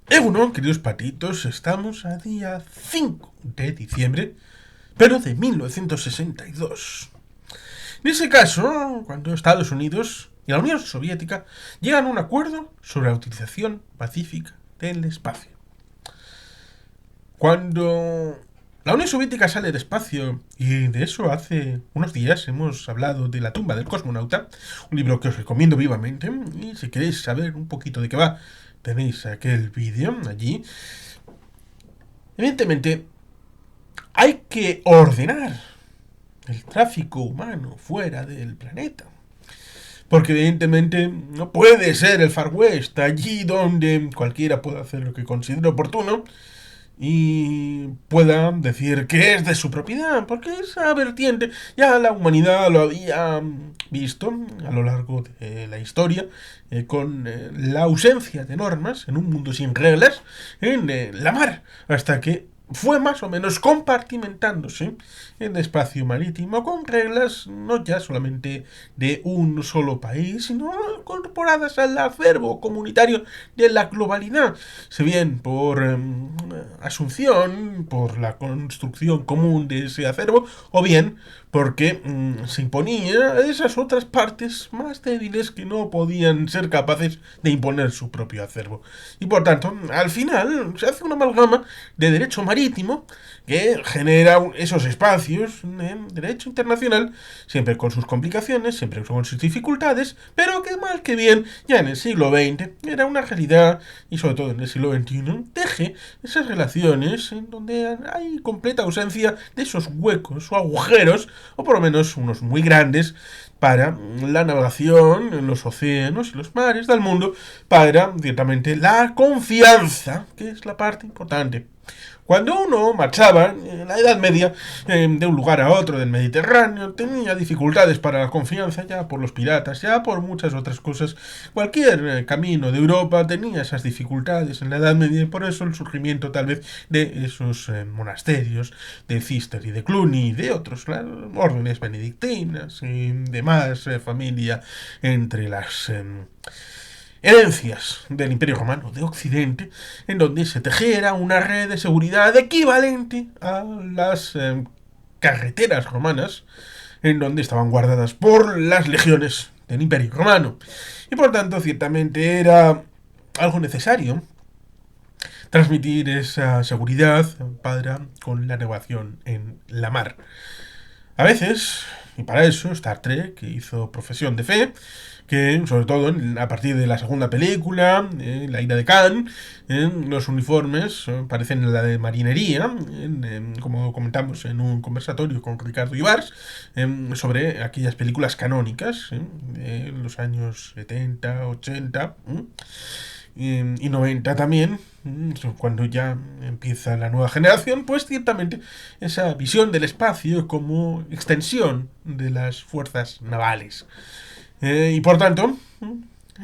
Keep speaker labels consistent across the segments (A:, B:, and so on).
A: Bueno, queridos patitos, estamos a día 5 de diciembre, pero de 1962. En ese caso, cuando Estados Unidos y la Unión Soviética llegan a un acuerdo sobre la utilización pacífica del espacio. Cuando la Unión Soviética sale del espacio, y de eso hace unos días hemos hablado de La tumba del cosmonauta, un libro que os recomiendo vivamente, y si queréis saber un poquito de qué va, tenéis aquel vídeo allí. Evidentemente, hay que ordenar el tráfico humano fuera del planeta. Porque evidentemente no puede ser el Far West, allí donde cualquiera pueda hacer lo que considere oportuno y pueda decir que es de su propiedad, porque esa vertiente ya la humanidad lo había visto a lo largo de la historia, con la ausencia de normas en un mundo sin reglas en la mar, hasta que fue más o menos compartimentándose en espacio marítimo con reglas no ya solamente de un solo país, sino incorporadas al acervo comunitario de la globalidad, si bien por asunción, por la construcción común de ese acervo, o bien porque se imponía a esas otras partes más débiles que no podían ser capaces de imponer su propio acervo. Y por tanto, al final se hace una amalgama de derecho marítimo que genera esos espacios en derecho internacional, siempre con sus complicaciones, siempre con sus dificultades, pero que mal que bien, ya en el siglo XX era una realidad, y sobre todo en el siglo XXI, teje esas relaciones en donde hay completa ausencia de esos huecos o agujeros, o por lo menos unos muy grandes, para la navegación en los océanos y los mares del mundo, para ciertamente la confianza, que es la parte importante. Cuando uno marchaba en la Edad Media de un lugar a otro del Mediterráneo, tenía dificultades para la confianza, ya por los piratas, ya por muchas otras cosas. Cualquier camino de Europa tenía esas dificultades en la Edad Media y por eso el surgimiento tal vez de esos monasterios de Cister y de Cluny y de otros órdenes benedictinas y demás familia entre las herencias del Imperio Romano de Occidente, en donde se tejiera una red de seguridad equivalente a las carreteras romanas, en donde estaban guardadas por las legiones del Imperio Romano. Y por tanto, ciertamente era algo necesario transmitir esa seguridad para con la navegación en la mar. A veces, y para eso, Star Trek hizo profesión de fe, que sobre todo a partir de la segunda película, La ira de Khan, los uniformes parecen la de marinería, como comentamos en un conversatorio con Ricardo Ibars, sobre aquellas películas canónicas de los años 70, 80 y 90 también, cuando ya empieza la nueva generación, pues ciertamente esa visión del espacio como extensión de las fuerzas navales. Y por tanto,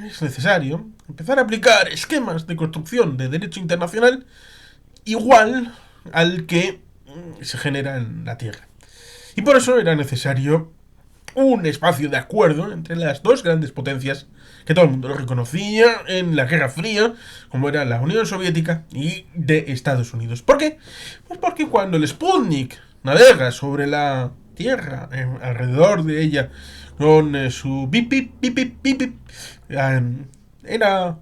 A: es necesario empezar a aplicar esquemas de construcción de derecho internacional igual al que se genera en la Tierra. Y por eso era necesario un espacio de acuerdo entre las dos grandes potencias que todo el mundo lo reconocía en la Guerra Fría, como era la Unión Soviética y de Estados Unidos. ¿Por qué? Pues porque cuando el Sputnik navega sobre la Tierra, alrededor de ella, con su bip bip bip bip bip, bip era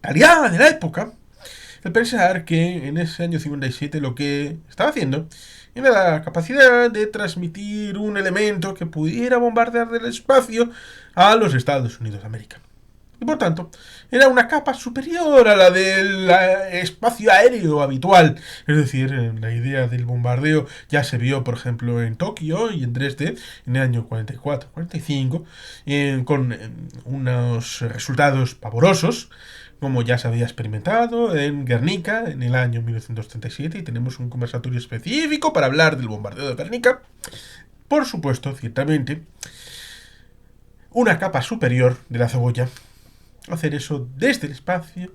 A: calidad de la época, el pensar que en ese año 57 lo que estaba haciendo era la capacidad de transmitir un elemento que pudiera bombardear del espacio a los Estados Unidos de América. Y por tanto, era una capa superior a la del espacio aéreo habitual. Es decir, la idea del bombardeo ya se vio, por ejemplo, en Tokio y en Dresde en el año 44-45, con unos resultados pavorosos, como ya se había experimentado en Guernica en el año 1937, y tenemos un conversatorio específico para hablar del bombardeo de Guernica. Por supuesto, ciertamente, una capa superior de la cebolla, hacer eso desde el espacio,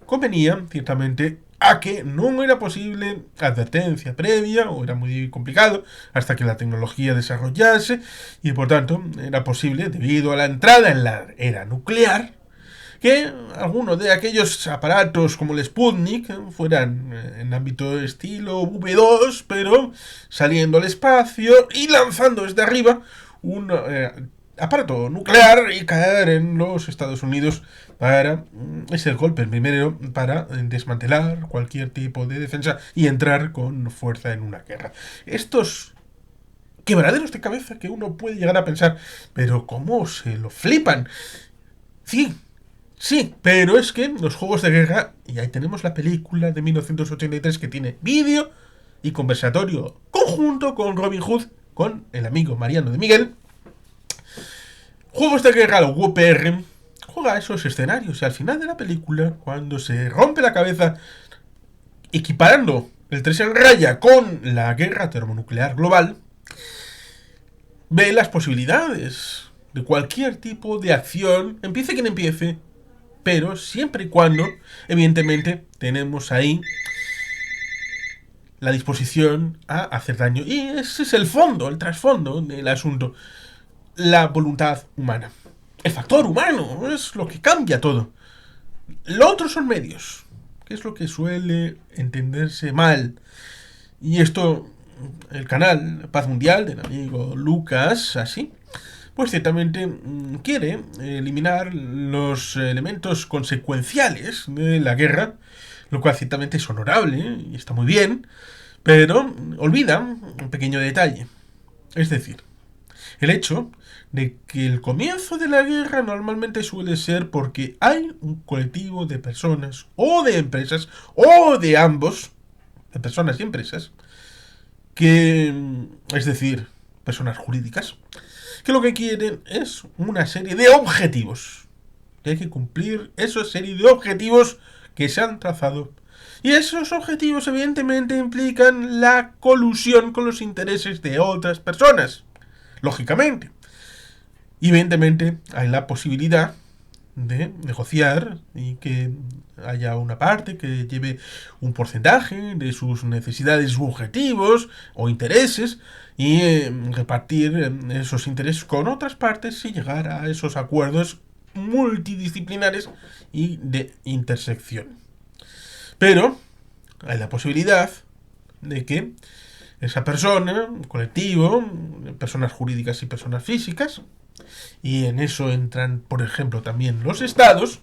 A: convenía ciertamente a que no era posible advertencia previa, o era muy complicado hasta que la tecnología desarrollase, y por tanto era posible, debido a la entrada en la era nuclear, que alguno de aquellos aparatos como el Sputnik fueran en ámbito estilo V2, pero saliendo al espacio y lanzando desde arriba un aparato nuclear y caer en los Estados Unidos para ese golpe primero para desmantelar cualquier tipo de defensa y entrar con fuerza en una guerra. Estos quebraderos de cabeza que uno puede llegar a pensar, pero ¿cómo se lo flipan? Sí, sí, pero es que los juegos de guerra, y ahí tenemos la película de 1983 que tiene vídeo y conversatorio conjunto con Robin Hood, con el amigo Mariano de Miguel. Juegos de guerra, la UPR, juega esos escenarios y al final de la película, cuando se rompe la cabeza equiparando el 3 en raya con la guerra termonuclear global, ve las posibilidades de cualquier tipo de acción, empiece quien empiece, pero siempre y cuando, evidentemente, tenemos ahí la disposición a hacer daño. Y ese es el fondo, el trasfondo del asunto. La voluntad humana. El factor humano es lo que cambia todo. Lo otro son medios, que es lo que suele entenderse mal. Y esto, el canal Paz Mundial del amigo Lucas, así, pues ciertamente quiere eliminar los elementos consecuenciales de la guerra, lo cual ciertamente es honorable y está muy bien, pero olvida un pequeño detalle. Es decir, el hecho de que el comienzo de la guerra normalmente suele ser porque hay un colectivo de personas o de empresas o de ambos, de personas y empresas, que, es decir, personas jurídicas, que lo que quieren es una serie de objetivos. Que hay que cumplir esa serie de objetivos que se han trazado. Y esos objetivos evidentemente implican la colusión con los intereses de otras personas. Lógicamente. Y evidentemente hay la posibilidad de negociar y que haya una parte que lleve un porcentaje de sus necesidades u objetivos o intereses y repartir esos intereses con otras partes y llegar a esos acuerdos multidisciplinares y de intersección. Pero hay la posibilidad de que esa persona, un colectivo, personas jurídicas y personas físicas, y en eso entran, por ejemplo, también los estados,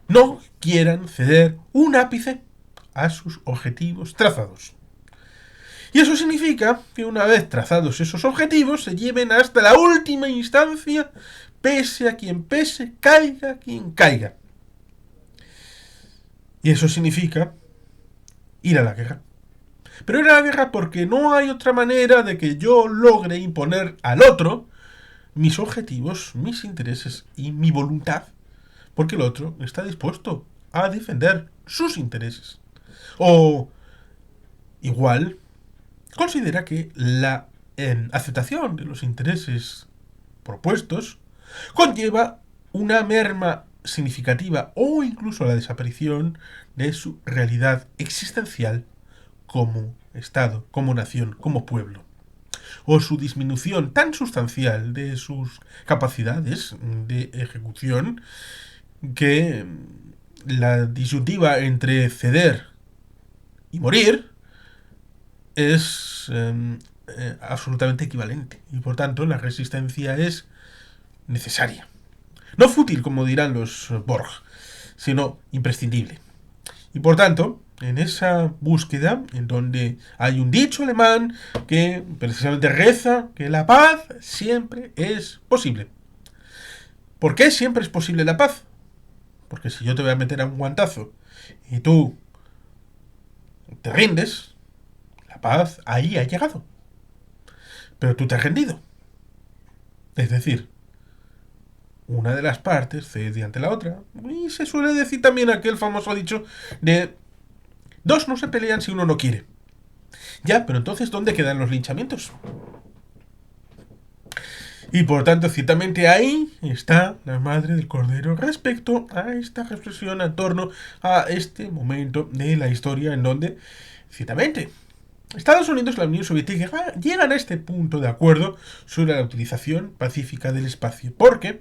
A: no quieran ceder un ápice a sus objetivos trazados. Y eso significa que una vez trazados esos objetivos se lleven hasta la última instancia, pese a quien pese, caiga quien caiga. Y eso significa ir a la guerra. Pero ir a la guerra porque no hay otra manera de que yo logre imponer al otro mis objetivos, mis intereses y mi voluntad, porque el otro está dispuesto a defender sus intereses. O igual considera que la aceptación de los intereses propuestos conlleva una merma significativa o incluso la desaparición de su realidad existencial como Estado, como nación, como pueblo, o su disminución tan sustancial de sus capacidades de ejecución que la disyuntiva entre ceder y morir es absolutamente equivalente y por tanto la resistencia es necesaria. No fútil, como dirán los Borg, sino imprescindible. Y por tanto, en esa búsqueda, en donde hay un dicho alemán que precisamente reza que la paz siempre es posible. ¿Por qué siempre es posible la paz? Porque si yo te voy a meter a un guantazo y tú te rindes, la paz ahí ha llegado. Pero tú te has rendido. Es decir, una de las partes cede ante la otra. Y se suele decir también aquel famoso dicho de dos no se pelean si uno no quiere. Ya, pero entonces, ¿dónde quedan los linchamientos? Y por tanto, ciertamente ahí está la madre del cordero respecto a esta reflexión en torno a este momento de la historia en donde, ciertamente, Estados Unidos y la Unión Soviética llegan a este punto de acuerdo sobre la utilización pacífica del espacio. Porque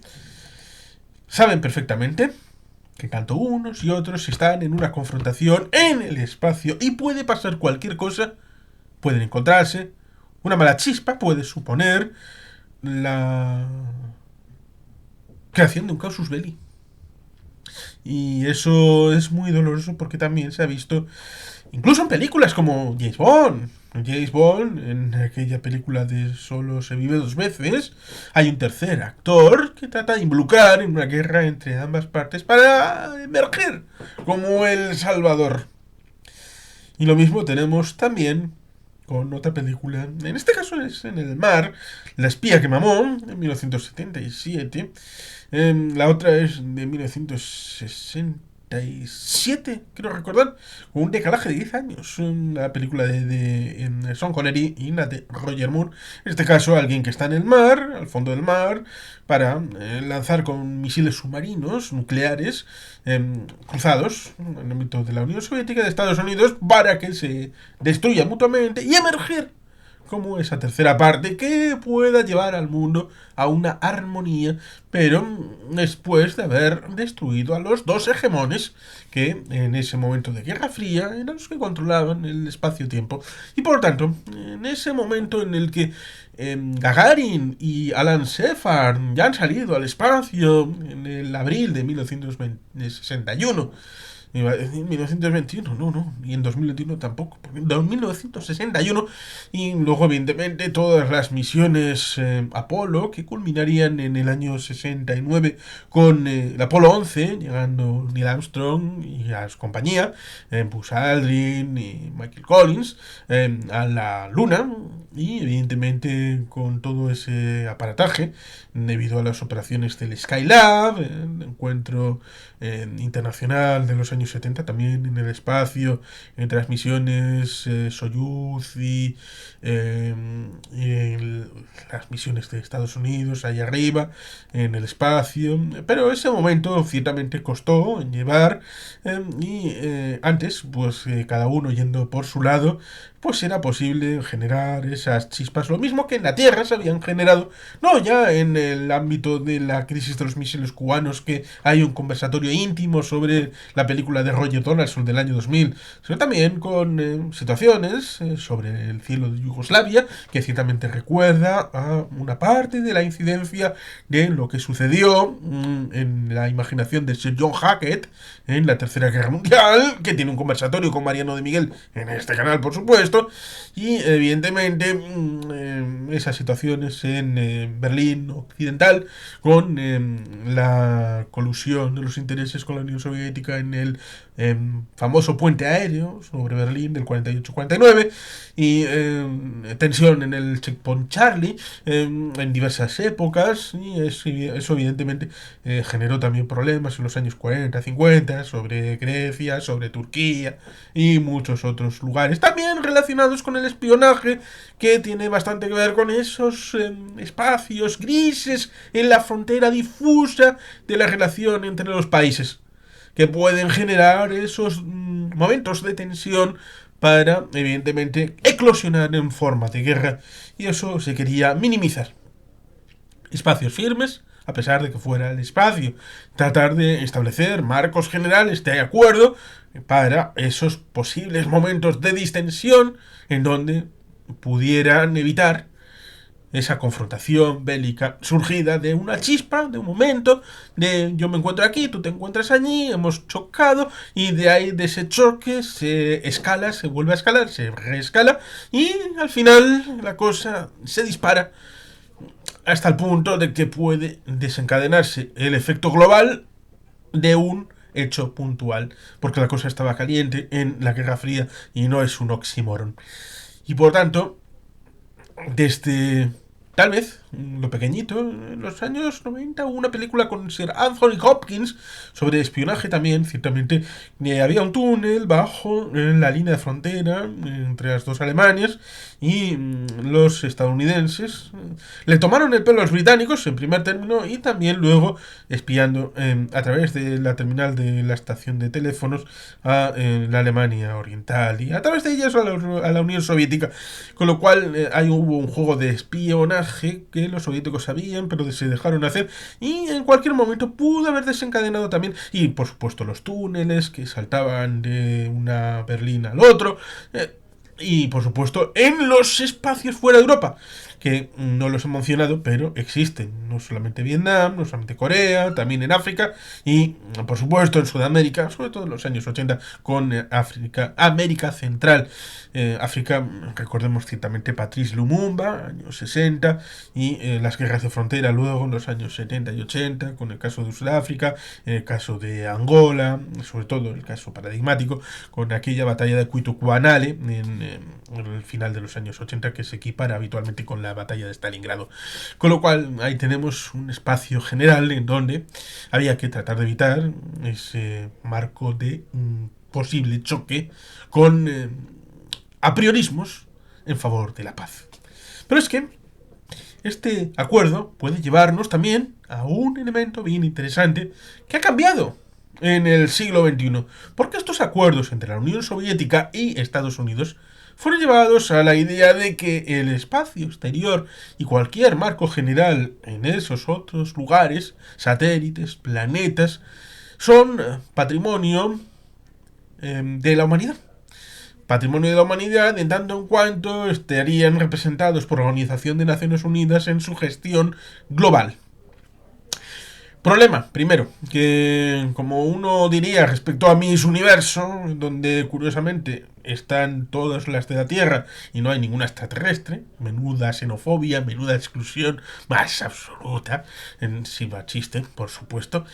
A: saben perfectamente que tanto unos y otros están en una confrontación en el espacio y puede pasar cualquier cosa, pueden encontrarse, una mala chispa puede suponer la creación de un casus belli. Y eso es muy doloroso porque también se ha visto incluso en películas como James Bond. James Bond, en aquella película de Solo se vive dos veces, hay un tercer actor que trata de involucrar en una guerra entre ambas partes para emerger como el salvador. Y lo mismo tenemos también con otra película, en este caso es En el mar, La espía que mamó, en 1977. La otra es de 1967, quiero recordar, con un decalaje de 10 años. Una película de Sean Connery y la de Roger Moore. En este caso, alguien que está en el mar, al fondo del mar, para lanzar con misiles submarinos nucleares cruzados en el ámbito de la Unión Soviética y de Estados Unidos para que se destruyan mutuamente y emerger como esa tercera parte que pueda llevar al mundo a una armonía, pero después de haber destruido a los dos hegemones que en ese momento de Guerra Fría eran los que controlaban el espacio-tiempo. Y por lo tanto, en ese momento en el que Gagarin y Alan Shepard ya han salido al espacio en el abril de 1961, iba a decir 1921, no, y en 2021 tampoco, porque en 1961, y luego evidentemente todas las misiones Apolo, que culminarían en el año 69 con el Apolo 11, llegando Neil Armstrong y a su compañía, Buzz Aldrin y Michael Collins, a la Luna, y evidentemente con todo ese aparataje, debido a las operaciones del Skylab, el encuentro internacional de los años 70, también en el espacio, en transmisiones Soyuz y las misiones de Estados Unidos allá arriba, en el espacio. Pero ese momento ciertamente costó en llevar y antes, pues cada uno yendo por su lado, pues era posible generar esas chispas, lo mismo que en la Tierra se habían generado, no ya en el ámbito de la crisis de los misiles cubanos, que hay un conversatorio íntimo sobre la película de Roger Donaldson del año 2000, sino también con situaciones sobre el cielo de Yugoslavia, que ciertamente recuerda a una parte de la incidencia de lo que sucedió en la imaginación de Sir John Hackett en la Tercera Guerra Mundial, que tiene un conversatorio con Mariano de Miguel en este canal, por supuesto, y evidentemente esas situaciones en Berlín Occidental con la colusión de los intereses con la Unión Soviética en el famoso puente aéreo sobre Berlín del 48-49 y tensión en el checkpoint Charlie en diversas épocas, y eso evidentemente generó también problemas en los años 40-50 sobre Grecia, sobre Turquía y muchos otros lugares también relacionados con el espionaje, que tiene bastante que ver con esos espacios grises en la frontera difusa de la relación entre los países, que pueden generar esos momentos de tensión para, evidentemente, eclosionar en forma de guerra. Y eso se quería minimizar. Espacios firmes, a pesar de que fuera el espacio. Tratar de establecer marcos generales de acuerdo para esos posibles momentos de distensión en donde pudieran evitar esa confrontación bélica surgida de una chispa, de un momento, de yo me encuentro aquí, tú te encuentras allí, hemos chocado, y de ahí, de ese choque, se escala, se vuelve a escalar, se reescala, y al final la cosa se dispara hasta el punto de que puede desencadenarse el efecto global de un hecho puntual, porque la cosa estaba caliente en la Guerra Fría y no es un oxímoron. Y por tanto, desde tal vez lo pequeñito, en los años 90 hubo una película con Sir Anthony Hopkins sobre espionaje también, ciertamente. Había un túnel bajo en la línea de frontera entre las dos Alemanias y los estadounidenses le tomaron el pelo a los británicos en primer término, y también luego espiando a través de la terminal de la estación de teléfonos a la Alemania Oriental y a través de ellas a la Unión Soviética, con lo cual ahí hubo un juego de espionaje que que los soviéticos sabían, pero se dejaron hacer, y en cualquier momento pudo haber desencadenado también, y por supuesto los túneles que saltaban de una Berlín al otro, y por supuesto en los espacios fuera de Europa, que no los he mencionado, pero existen, no solamente Vietnam, no solamente Corea, también en África y por supuesto en Sudamérica, sobre todo en los años 80 con África, América Central. África, recordemos ciertamente Patrice Lumumba, años 60, y las guerras de frontera luego en los años 70 y 80, con el caso de Sudáfrica, el caso de Angola, sobre todo el caso paradigmático, con aquella batalla de Cuitucuanale en el final de los años 80 que se equipara habitualmente con la batalla de Stalingrado. Con lo cual ahí tenemos un espacio general en donde había que tratar de evitar ese marco de posible choque con apriorismos en favor de la paz. Pero es que este acuerdo puede llevarnos también a un elemento bien interesante que ha cambiado en el siglo XXI, porque estos acuerdos entre la Unión Soviética y Estados Unidos fueron llevados a la idea de que el espacio exterior y cualquier marco general en esos otros lugares, satélites, planetas, son patrimonio de la humanidad. Patrimonio de la humanidad en tanto en cuanto estarían representados por la Organización de Naciones Unidas en su gestión global. Problema, primero, que como uno diría respecto a Miss Universo, donde curiosamente están todas las de la Tierra y no hay ninguna extraterrestre, menuda xenofobia, menuda exclusión más absoluta, en Silva Chiste, por supuesto,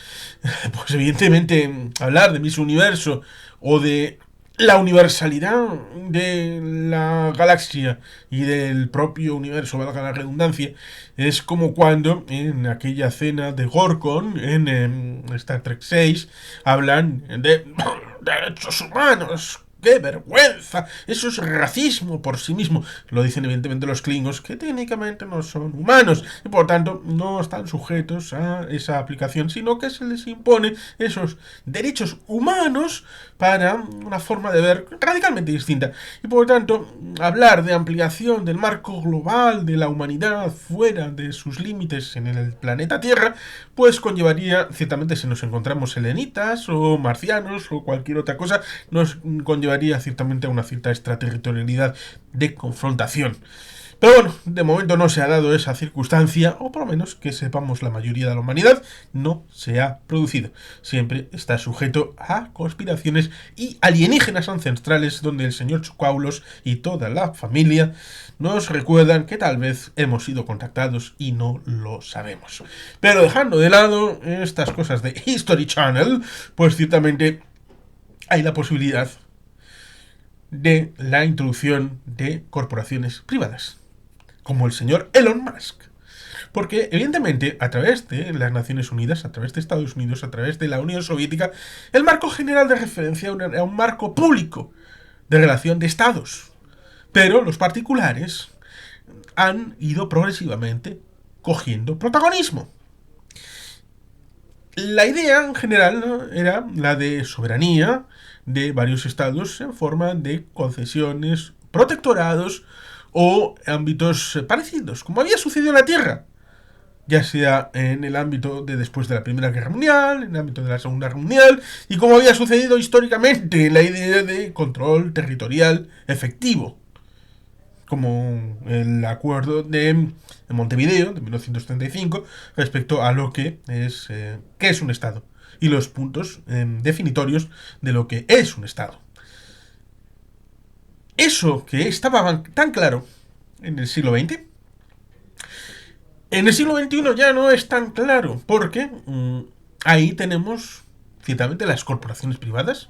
A: pues evidentemente hablar de Miss Universo o de la universalidad de la galaxia y del propio universo, valga la redundancia, es como cuando en aquella escena de Gorkon en Star Trek 6 hablan de derechos humanos. ¡Qué vergüenza! Eso es racismo por sí mismo. Lo dicen evidentemente los Klingons, que técnicamente no son humanos y por tanto no están sujetos a esa aplicación, sino que se les impone esos derechos humanos para una forma de ver radicalmente distinta. Y por tanto, hablar de ampliación del marco global de la humanidad fuera de sus límites en el planeta Tierra, pues conllevaría, ciertamente si nos encontramos helenitas o marcianos o cualquier otra cosa, nos conllevaría ciertamente a una cierta extraterritorialidad de confrontación. Pero bueno, de momento no se ha dado esa circunstancia, o por lo menos que sepamos la mayoría de la humanidad, no se ha producido. Siempre está sujeto a conspiraciones y alienígenas ancestrales donde el señor Chukaulos y toda la familia nos recuerdan que tal vez hemos sido contactados y no lo sabemos. Pero dejando de lado estas cosas de History Channel, pues ciertamente hay la posibilidad de la introducción de corporaciones privadas, como el señor Elon Musk. Porque, evidentemente, a través de las Naciones Unidas, a través de Estados Unidos, a través de la Unión Soviética, el marco general de referencia era un marco público de relación de estados. Pero los particulares han ido progresivamente cogiendo protagonismo. La idea en general era la de soberanía de varios estados en forma de concesiones, protectorados o ámbitos parecidos, como había sucedido en la Tierra, ya sea en el ámbito de después de la Primera Guerra Mundial, en el ámbito de la Segunda Guerra Mundial, y como había sucedido históricamente la idea de control territorial efectivo, como el acuerdo de Montevideo de 1935 respecto a lo que es qué es un Estado y los puntos definitorios de lo que es un Estado. Eso que estaba tan claro en el siglo XX, en el siglo XXI ya no es tan claro, porque ahí tenemos ciertamente las corporaciones privadas,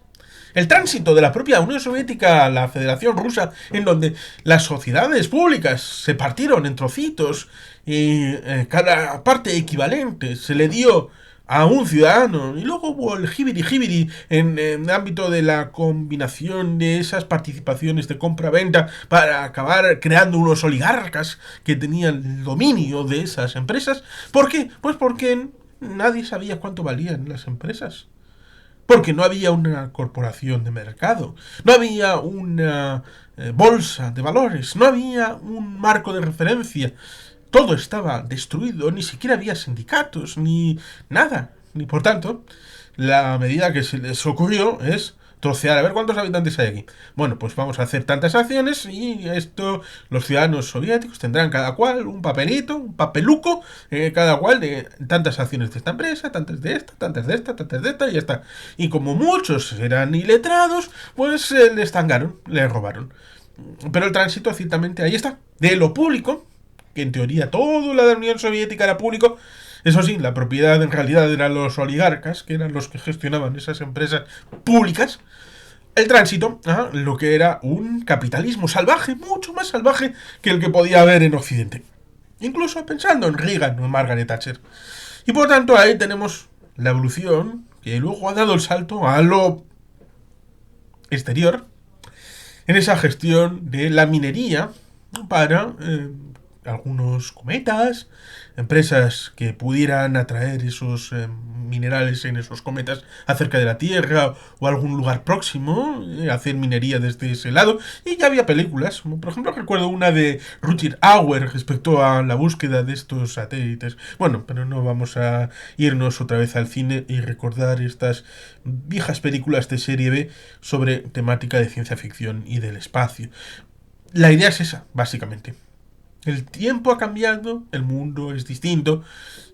A: el tránsito de la propia Unión Soviética a la Federación Rusa, en donde las sociedades públicas se partieron en trocitos y cada parte equivalente se le dio a un ciudadano, y luego hubo el jibiri en el ámbito de la combinación de esas participaciones de compra-venta para acabar creando unos oligarcas que tenían el dominio de esas empresas. ¿Por qué? Pues porque nadie sabía cuánto valían las empresas. Porque no había una corporación de mercado, no había una bolsa de valores, no había un marco de referencia todo estaba destruido, ni siquiera había sindicatos, ni nada. Ni por tanto, la medida que se les ocurrió es trocear, a ver cuántos habitantes hay aquí. Bueno, pues vamos a hacer tantas acciones y esto, los ciudadanos soviéticos tendrán cada cual un papelito, un papeluco, cada cual de tantas acciones de esta empresa, tantas de esta, tantas de esta, tantas de esta, y ya está. Y como muchos eran iletrados, pues les tangaron, les robaron. Pero el tránsito, ciertamente, ahí está, de lo público, que en teoría todo la de la Unión Soviética era público. Eso sí, la propiedad en realidad eran los oligarcas, que eran los que gestionaban esas empresas públicas. El tránsito a lo que era un capitalismo salvaje, mucho más salvaje que el que podía haber en Occidente. Incluso pensando en Reagan o en Margaret Thatcher. Y por tanto ahí tenemos la evolución que luego ha dado el salto a lo exterior en esa gestión de la minería para algunos cometas, empresas que pudieran atraer esos minerales en esos cometas acerca de la Tierra o algún lugar próximo, hacer minería desde ese lado. Y ya había películas, como por ejemplo recuerdo una de Rutger Hauer respecto a la búsqueda de estos satélites. Bueno, pero no vamos a irnos otra vez al cine y recordar estas viejas películas de serie B sobre temática de ciencia ficción y del espacio. La idea es esa, básicamente. El tiempo ha cambiado, el mundo es distinto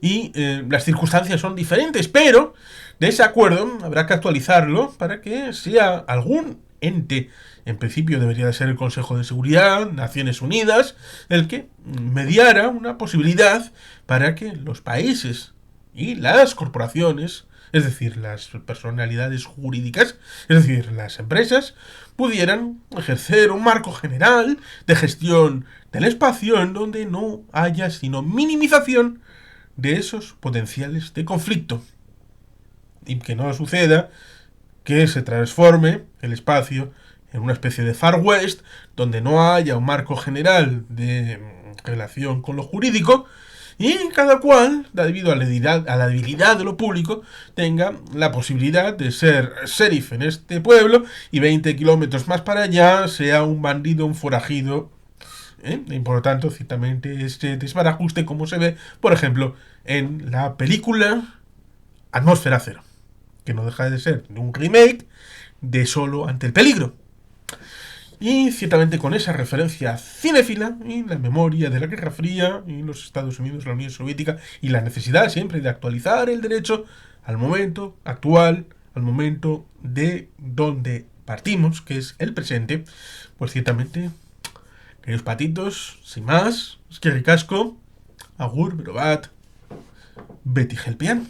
A: y las circunstancias son diferentes, pero de ese acuerdo habrá que actualizarlo para que sea algún ente, en principio debería de ser el Consejo de Seguridad, Naciones Unidas, el que mediara una posibilidad para que los países y las corporaciones, es decir, las personalidades jurídicas, es decir, las empresas, pudieran ejercer un marco general de gestión del espacio en donde no haya sino minimización de esos potenciales de conflicto. Y que no suceda que se transforme el espacio en una especie de Far West donde no haya un marco general de relación con lo jurídico y cada cual, debido a la debilidad de lo público, tenga la posibilidad de ser sheriff en este pueblo y 20 kilómetros más para allá sea un bandido, un forajido. Y por lo tanto, ciertamente, este desbarajuste, como se ve, por ejemplo, en la película Atmósfera Cero, que no deja de ser un remake de Solo ante el peligro. Y ciertamente con esa referencia cinéfila y la memoria de la Guerra Fría y los Estados Unidos, la Unión Soviética y la necesidad siempre de actualizar el derecho al momento actual, al momento de donde partimos, que es el presente, pues ciertamente, queridos patitos, sin más, es que ricasco, agur, berobat, Betty Helpian.